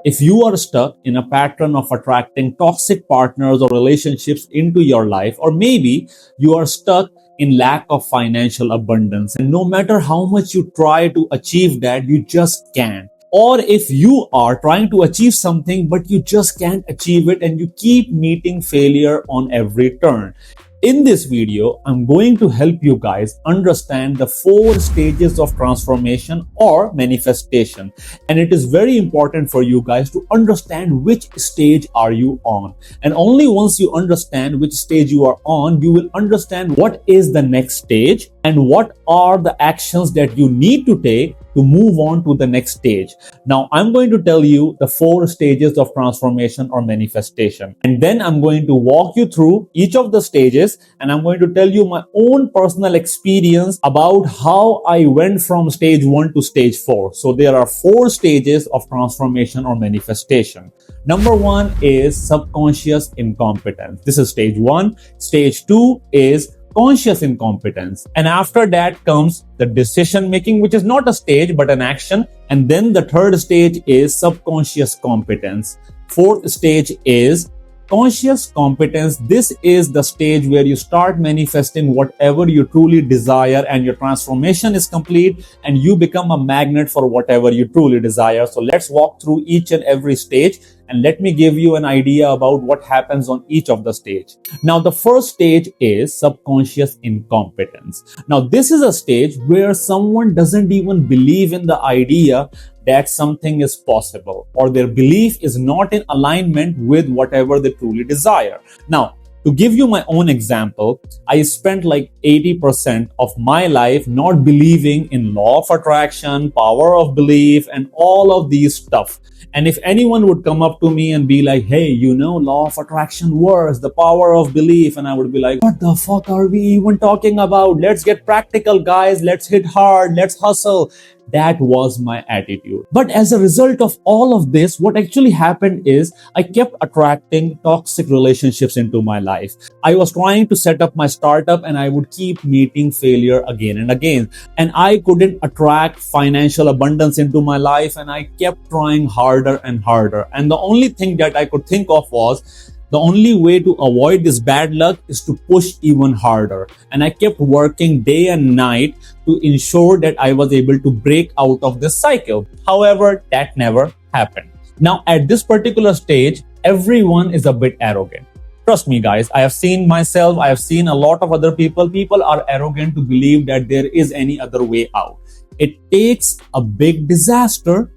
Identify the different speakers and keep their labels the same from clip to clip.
Speaker 1: If you are stuck in a pattern of attracting toxic partners or relationships into your life, or maybe you are stuck in lack of financial abundance, and no matter how much you try to achieve that, you just can't. Or if you are trying to achieve something, but you just can't achieve it and you keep meeting failure on every turn. In this video, I'm going to help you guys understand the 4 stages of transformation or manifestation. And it is very important for you guys to understand which stage are you on. And only once you understand which stage you are on, you will understand what is the next stage and what are the actions that you need to take to move on to the next stage. Now, I'm going to tell you the 4 stages of transformation or manifestation. And then I'm going to walk you through each of the stages, and I'm going to tell you my own personal experience about how I went from stage 1 to stage 4. So there are 4 stages of transformation or manifestation. Number 1 is subconscious incompetence. This is stage 1. Stage 2 is conscious incompetence. And after that comes the decision making, which is not a stage but an action. And then the 3rd stage is subconscious competence. 4th stage is conscious competence. This is the stage where you start manifesting whatever you truly desire, and your transformation is complete and you become a magnet for whatever you truly desire. So let's walk through each and every stage, and let me give you an idea about what happens on each of the stage. Now, the first stage is subconscious incompetence. Now, this is a stage where someone doesn't even believe in the idea that something is possible, or their belief is not in alignment with whatever they truly desire. Now, to give you my own example, I spent like 80% of my life not believing in law of attraction, power of belief, and all of these stuff. And if anyone would come up to me and be like, hey, you know, law of attraction works, the power of belief, and I would be like, what the fuck are we even talking about? Let's get practical, guys. Let's hit hard. Let's hustle. That was my attitude. But as a result of all of this, what actually happened is I kept attracting toxic relationships into my life. I was trying to set up my startup and I would keep meeting failure again and again. And I couldn't attract financial abundance into my life, and I kept trying harder and harder. And the only thing that I could think of was, the only way to avoid this bad luck is to push even harder. And I kept working day and night to ensure that I was able to break out of this cycle. However, that never happened. Now, at this particular stage, everyone is a bit arrogant. Trust me, guys, I have seen myself, I have seen a lot of other people. People are arrogant to believe that there is any other way out. It takes a big disaster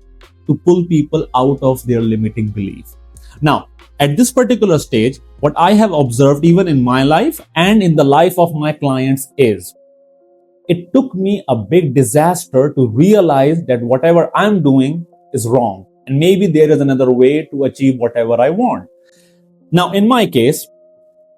Speaker 1: to pull people out of their limiting belief. Now, at this particular stage, what I have observed even in my life and in the life of my clients is, it took me a big disaster to realize that whatever I'm doing is wrong. And maybe there is another way to achieve whatever I want. Now, in my case,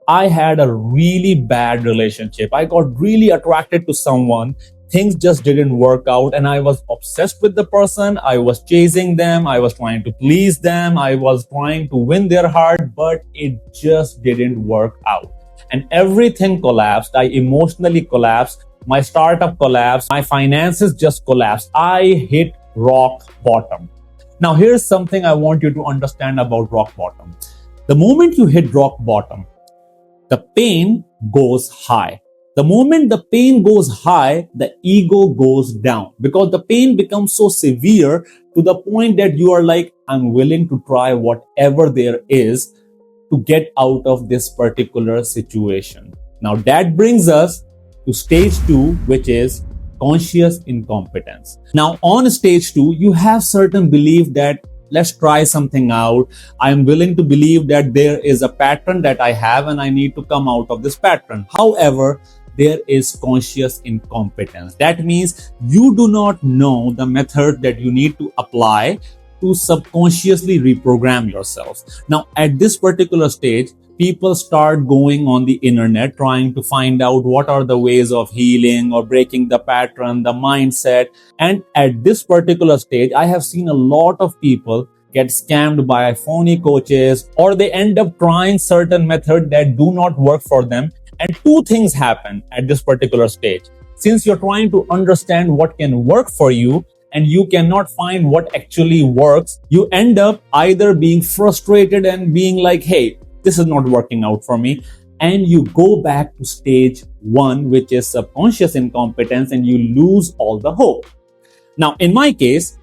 Speaker 1: I had a really bad relationship. I got really attracted to someone. Things just didn't work out, and I was obsessed with the person. I was chasing them. I was trying to please them. I was trying to win their heart, but it just didn't work out. And everything collapsed. I emotionally collapsed. My startup collapsed. My finances just collapsed. I hit rock bottom. Now, here's something I want you to understand about rock bottom. The moment you hit rock bottom, the pain goes high. The moment the pain goes high, the ego goes down, because the pain becomes so severe to the point that you are like, I'm willing to try whatever there is to get out of this particular situation. Now, that brings us to stage 2, which is conscious incompetence. Now, on stage 2, you have certain belief that let's try something out. I'm willing to believe that there is a pattern that I have and I need to come out of this pattern. However, there is conscious incompetence. That means you do not know the method that you need to apply to subconsciously reprogram yourself. Now, at this particular stage, people start going on the internet trying to find out what are the ways of healing or breaking the pattern, the mindset. And at this particular stage, I have seen a lot of people get scammed by phony coaches, or they end up trying certain methods that do not work for them. And 2 things happen at this particular stage. Since you're trying to understand what can work for you, and you cannot find what actually works, you end up either being frustrated and being like, hey, this is not working out for me. And you go back to stage 1, which is subconscious incompetence, and you lose all the hope. Now, in my case,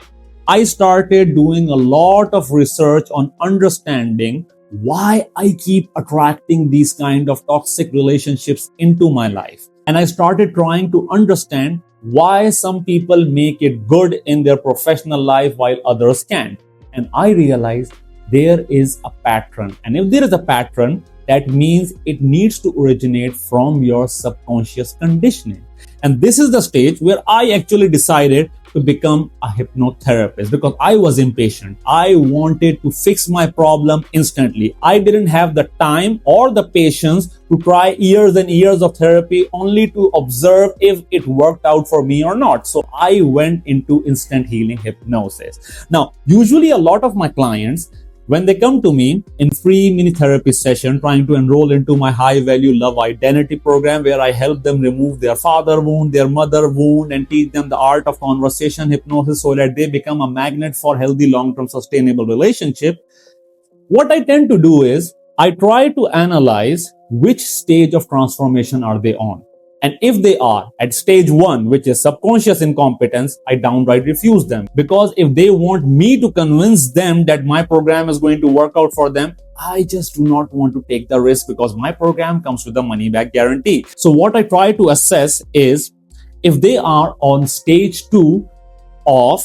Speaker 1: I started doing a lot of research on understanding why I keep attracting these kind of toxic relationships into my life. And I started trying to understand why some people make it good in their professional life while others can't. And I realized there is a pattern. And if there is a pattern, that means it needs to originate from your subconscious conditioning. And this is the stage where I actually decided to become a hypnotherapist because I was impatient. I wanted to fix my problem instantly. I didn't have the time or the patience to try years and years of therapy only to observe if it worked out for me or not. So I went into instant healing hypnosis. Now, usually a lot of my clients, when they come to me in free mini therapy session trying to enroll into my high value love identity program where I help them remove their father wound, their mother wound, and teach them the art of conversation hypnosis so that they become a magnet for healthy long-term sustainable relationship, what I tend to do is I try to analyze which stage of transformation are they on. And if they are at stage 1, which is subconscious incompetence, I downright refuse them. Because if they want me to convince them that my program is going to work out for them, I just do not want to take the risk because my program comes with a money back guarantee. So what I try to assess is if they are on stage 2 of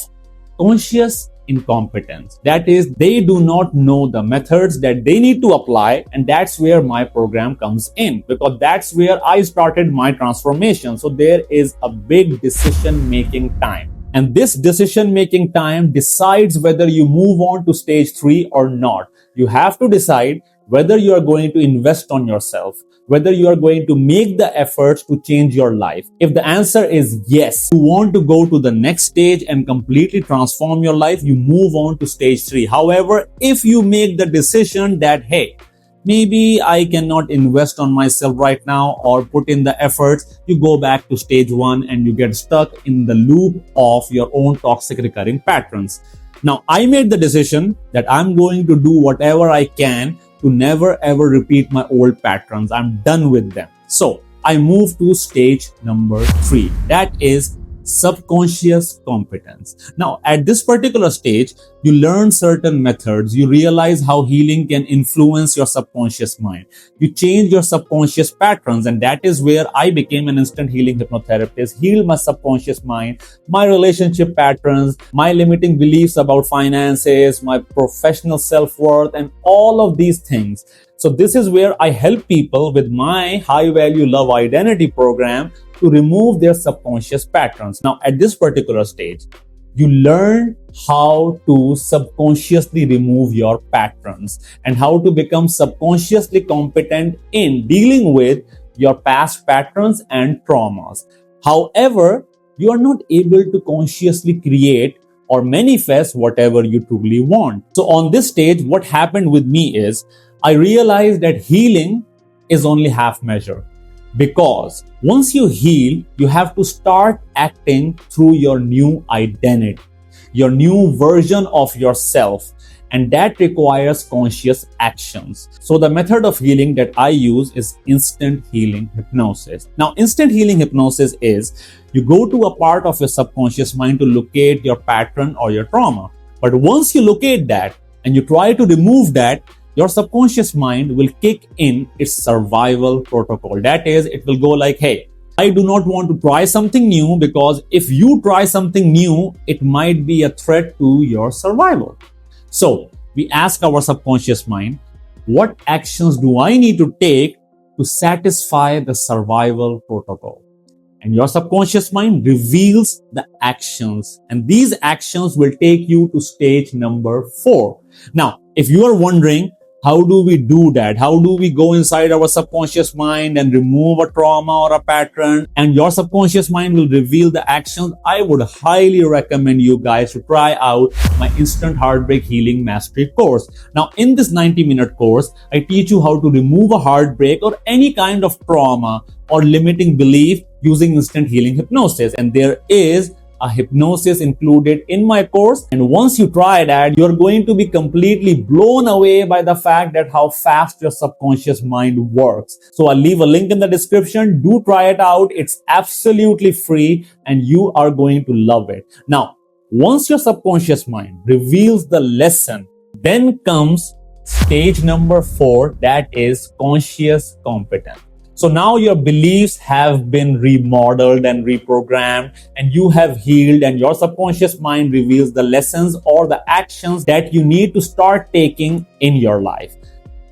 Speaker 1: conscious incompetence. That is, they do not know the methods that they need to apply, and that's where my program comes in because that's where I started my transformation. So there is a big decision-making time. And this decision-making time decides whether you move on to stage 3 or not. You have to decide whether you are going to invest on yourself, whether you are going to make the efforts to change your life. If the answer is yes, you want to go to the next stage and completely transform your life, you move on to stage 3. However, if you make the decision that, hey, maybe I cannot invest on myself right now or put in the efforts, you go back to stage 1 and you get stuck in the loop of your own toxic recurring patterns. Now, I made the decision that I'm going to do whatever I can to never ever repeat my old patterns. I'm done with them. So I move to stage number 3. That is subconscious competence. Now, at this particular stage, you learn certain methods. You realize how healing can influence your subconscious mind. You change your subconscious patterns, and that is where I became an instant healing hypnotherapist, healed my subconscious mind, my relationship patterns, my limiting beliefs about finances, my professional self-worth, and all of these things. So this is where I help people with my high value love identity program to remove their subconscious patterns. Now, at this particular stage, you learn how to subconsciously remove your patterns and how to become subconsciously competent in dealing with your past patterns and traumas. However, you are not able to consciously create or manifest whatever you truly want. So on this stage, what happened with me is I realized that healing is only half measure. Because once you heal, you have to start acting through your new identity, your new version of yourself, and that requires conscious actions. So the method of healing that I use is instant healing hypnosis. Now, instant healing hypnosis is you go to a part of your subconscious mind to locate your pattern or your trauma. But once you locate that and you try to remove that, your subconscious mind will kick in its survival protocol. That is, it will go like, hey, I do not want to try something new because if you try something new, it might be a threat to your survival. So we ask our subconscious mind, what actions do I need to take to satisfy the survival protocol? And your subconscious mind reveals the actions, and these actions will take you to stage number 4. Now, if you are wondering, how do we do that? How do we go inside our subconscious mind and remove a trauma or a pattern? And your subconscious mind will reveal the actions. I would highly recommend you guys to try out my Instant Heartbreak Healing Mastery course. Now, in this 90-minute course, I teach you how to remove a heartbreak or any kind of trauma or limiting belief using instant healing hypnosis. And there is a hypnosis included in my course. And once you try that, you're going to be completely blown away by the fact that how fast your subconscious mind works. So I'll leave a link in the description. Do try it out. It's absolutely free and you are going to love it. Now, once your subconscious mind reveals the lesson, then comes stage number 4, that is conscious competence. So now your beliefs have been remodeled and reprogrammed and you have healed, and your subconscious mind reveals the lessons or the actions that you need to start taking in your life.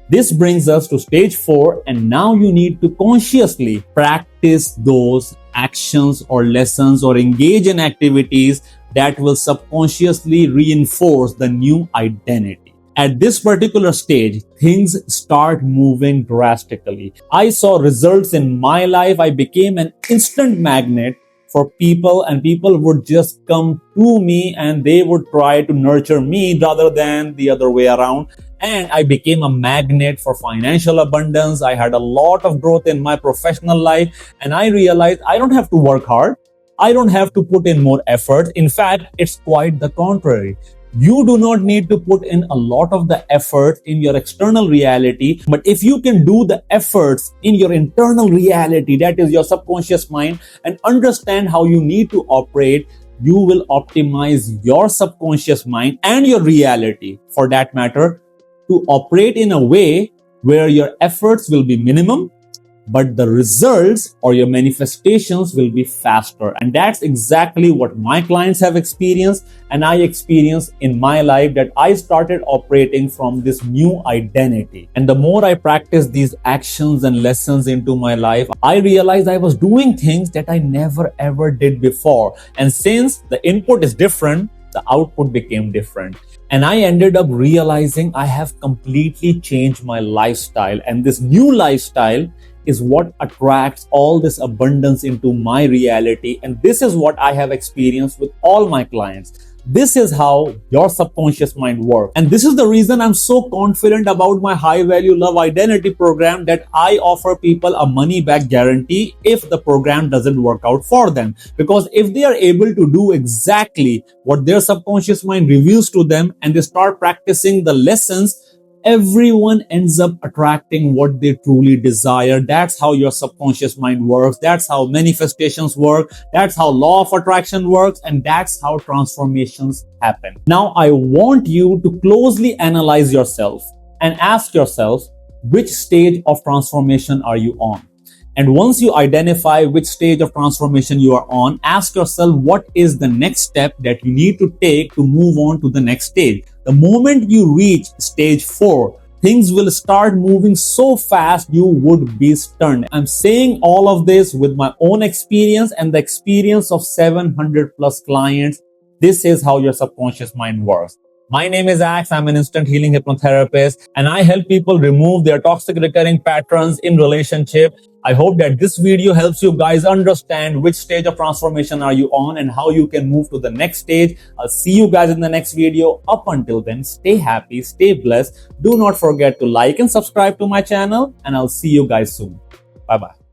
Speaker 1: This brings us to stage 4, and now you need to consciously practice those actions or lessons or engage in activities that will subconsciously reinforce the new identity. At this particular stage, things start moving drastically. I saw results in my life. I became an instant magnet for people, and people would just come to me and they would try to nurture me rather than the other way around. And I became a magnet for financial abundance. I had a lot of growth in my professional life, and I realized I don't have to work hard. I don't have to put in more effort. In fact, it's quite the contrary. You do not need to put in a lot of the effort in your external reality, but if you can do the efforts in your internal reality, that is your subconscious mind, and understand how you need to operate, you will optimize your subconscious mind and your reality, for that matter, to operate in a way where your efforts will be minimum, but the results or your manifestations will be faster. And that's exactly what my clients have experienced, and I experienced in my life, that I started operating from this new identity. And the more I practiced these actions and lessons into my life, I realized I was doing things that I never ever did before. And since the input is different, the output became different. And I ended up realizing I have completely changed my lifestyle, and this new lifestyle is what attracts all this abundance into my reality. And this is what I have experienced with all my clients. This is how your subconscious mind works. And this is the reason I'm so confident about my high value love identity program, that I offer people a money back guarantee if the program doesn't work out for them. Because if they are able to do exactly what their subconscious mind reveals to them and they start practicing the lessons, everyone ends up attracting what they truly desire. That's how your subconscious mind works. That's how manifestations work. That's how law of attraction works. And that's how transformations happen. Now, I want you to closely analyze yourself and ask yourself, which stage of transformation are you on? And once you identify which stage of transformation you are on, ask yourself, what is the next step that you need to take to move on to the next stage? The moment you reach stage 4, things will start moving so fast you would be stunned. I'm saying all of this with my own experience and the experience of 700 plus clients. This is how your subconscious mind works. My name is Ax. I'm an instant healing hypnotherapist, and I help people remove their toxic recurring patterns in relationship. I hope that this video helps you guys understand which stage of transformation are you on and how you can move to the next stage. I'll see you guys in the next video. Up until then, stay happy, stay blessed. Do not forget to like and subscribe to my channel, and I'll see you guys soon. Bye-bye.